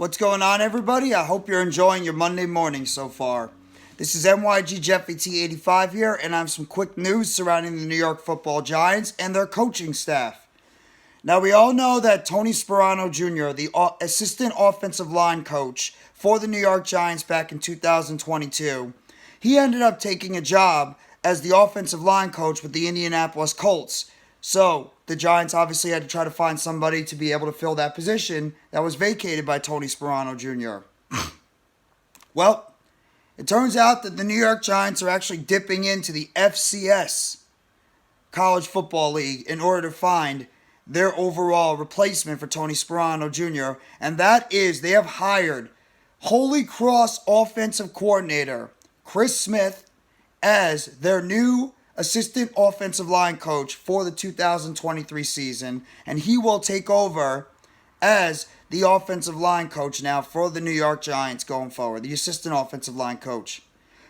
What's going on, everybody? I hope you're enjoying your Monday morning so far. This is NYG Jeffy T85 here, and I have some quick news surrounding the New York Football Giants and their coaching staff. Now, we all know that Tony Sparano Jr., the assistant offensive line coach for the New York Giants back in 2022, he ended up taking a job as the offensive line coach with the Indianapolis Colts. So, the Giants obviously had to try to find somebody to be able to fill that position that was vacated by Tony Sparano Jr. Well, it turns out that the New York Giants are actually dipping into the FCS College Football League in order to find their overall replacement for Tony Sparano Jr., and that is they have hired Holy Cross offensive coordinator Chris Smith as their new assistant offensive line coach for the 2023 season, and he will take over as the offensive line coach now for the New York Giants going forward, the assistant offensive line coach.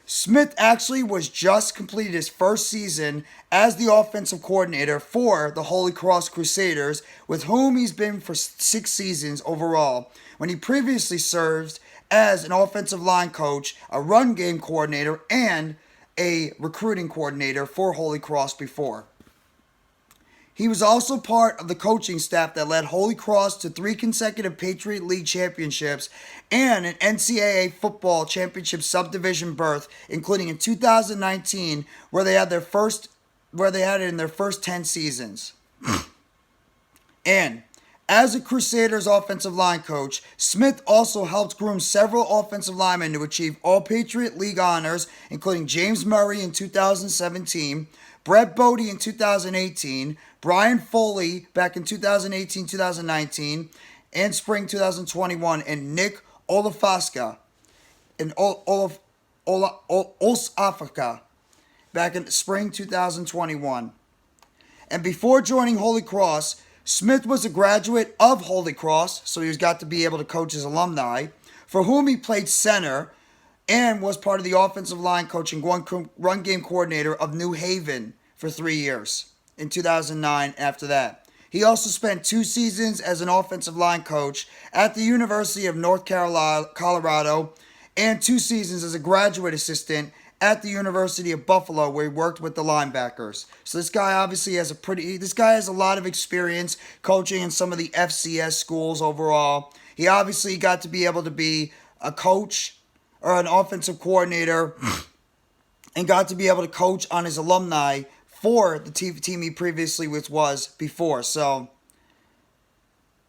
Smith actually was just completed his first season as the offensive coordinator for the Holy Cross Crusaders, with whom he's been for 6 seasons overall, when he previously served as an offensive line coach, a run game coordinator, and a recruiting coordinator for Holy Cross before. He was also part of the coaching staff that led Holy Cross to 3 consecutive Patriot League championships and an NCAA football championship subdivision berth, including in 2019, where they had it in their first 10 seasons. And as a Crusaders offensive line coach, Smith also helped groom several offensive linemen to achieve all Patriot League honors, including James Murray in 2017, Brett Bodie in 2018, Brian Foley back in 2018-2019, and spring 2021, and Nick Olafasca in Osafaka back in spring 2021. And before joining Holy Cross, Smith was a graduate of Holy Cross, so he got to be able to coach his alumni, for whom he played center and was part of the offensive line coaching run game coordinator of New Haven for 3 years in 2009 after that. He also spent 2 seasons as an offensive line coach at the University of North Colorado and 2 seasons as a graduate assistant at the University of Buffalo, where he worked with the linebackers. So this guy obviously has a lot of experience coaching in some of the FCS schools overall. He obviously got to be able to be a coach or an offensive coordinator and got to be able to coach on his alumni for the team he previously was before. So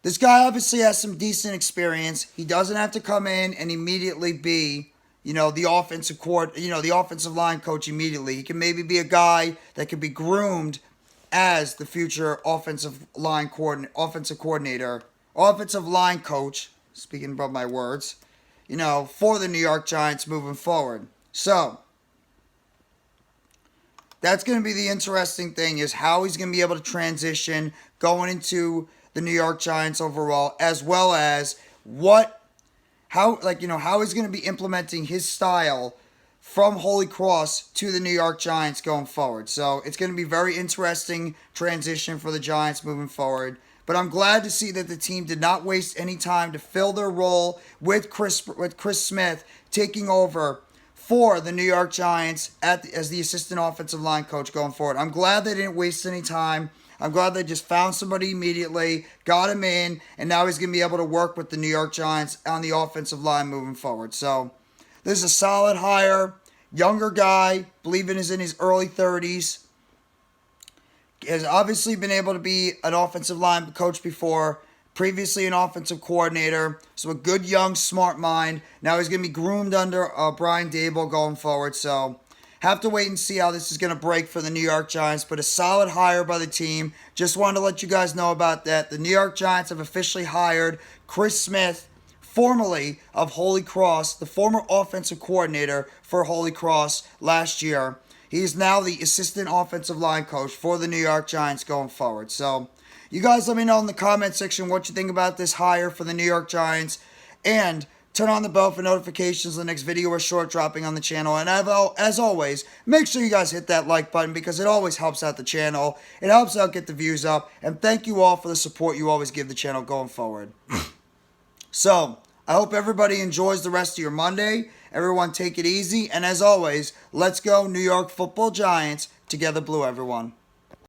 this guy obviously has some decent experience. He doesn't have to come in and immediately be the offensive line coach immediately. He can maybe be a guy that could be groomed as the future offensive line coordinator, offensive line coach, speaking about my words, for the New York Giants moving forward. So that's going to be the interesting thing, is how he's going to be able to transition going into the New York Giants overall, as well as how he's going to be implementing his style from Holy Cross to the New York Giants going forward. So it's going to be a very interesting transition for the Giants moving forward. But I'm glad to see that the team did not waste any time to fill their role with Chris Smith taking over for the New York Giants as the assistant offensive line coach going forward. I'm glad they didn't waste any time. I'm glad they just found somebody immediately, got him in, and now he's going to be able to work with the New York Giants on the offensive line moving forward. So this is a solid hire. Younger guy, believing is in his early 30s. Has obviously been able to be an offensive line coach before, previously an offensive coordinator. So a good, young, smart mind. Now he's going to be groomed under Brian Daboll going forward. So have to wait and see how this is going to break for the New York Giants, but a solid hire by the team. Just wanted to let you guys know about that. The New York Giants have officially hired Chris Smith, formerly of Holy Cross, the former offensive coordinator for Holy Cross last year. He is now the assistant offensive line coach for the New York Giants going forward. So you guys let me know in the comment section what you think about this hire for the New York Giants, and turn on the bell for notifications of the next video or short dropping on the channel. And as always, make sure you guys hit that like button, because it always helps out the channel. It helps out get the views up. And thank you all for the support you always give the channel going forward. So, I hope everybody enjoys the rest of your Monday. Everyone take it easy. And as always, let's go New York Football Giants. Together blue, everyone.